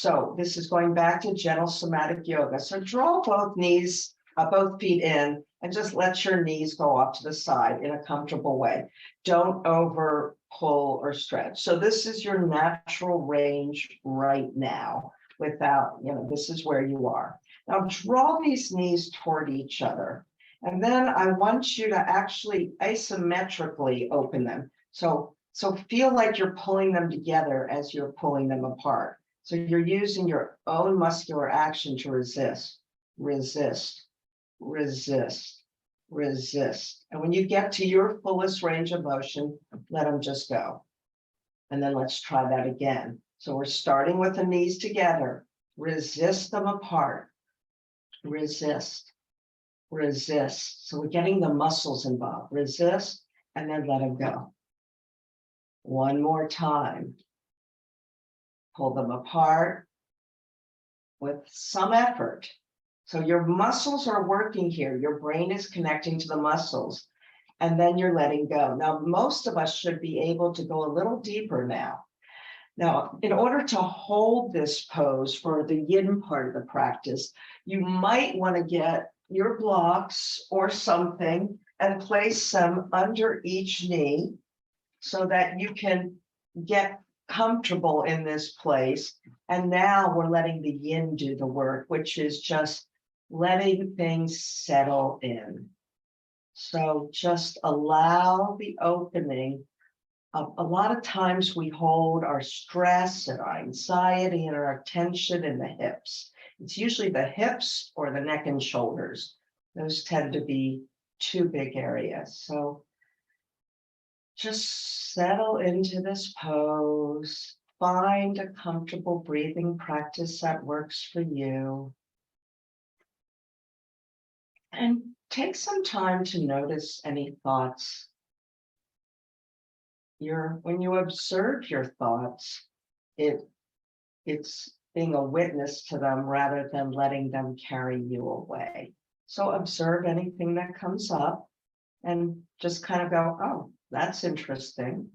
So this is going back to gentle somatic yoga. So draw both knees, both feet in, and just let your knees go off to the side in a comfortable way. Don't over pull or stretch. So this is your natural range right now without, this is where you are. Now draw these knees toward each other. And then I want you to actually asymmetrically open them. So feel like you're pulling them together as you're pulling them apart. So you're using your own muscular action to resist, resist, resist, resist. And when you get to your fullest range of motion, let them just go. And then let's try that again. So we're starting with the knees together. Resist them apart. Resist, resist. So we're getting the muscles involved. Resist, and then let them go. One more time. Pull them apart with some effort. So your muscles are working here. Your brain is connecting to the muscles, and then you're letting go. Now, most of us should be able to go a little deeper now. Now, in order to hold this pose for the yin part of the practice, you might want to get your blocks or something and place them under each knee so that you can get comfortable in this place. And now we're letting the yin do the work, which is just letting things settle in. So just allow the opening. A lot of times we hold our stress and our anxiety and our tension in the hips. It's usually the hips or the neck and shoulders. Those tend to be two big areas. So just settle into this pose. Find a comfortable breathing practice that works for you. And take some time to notice any thoughts. When you observe your thoughts, it's being a witness to them rather than letting them carry you away. So observe anything that comes up and just kind of go, oh, that's interesting.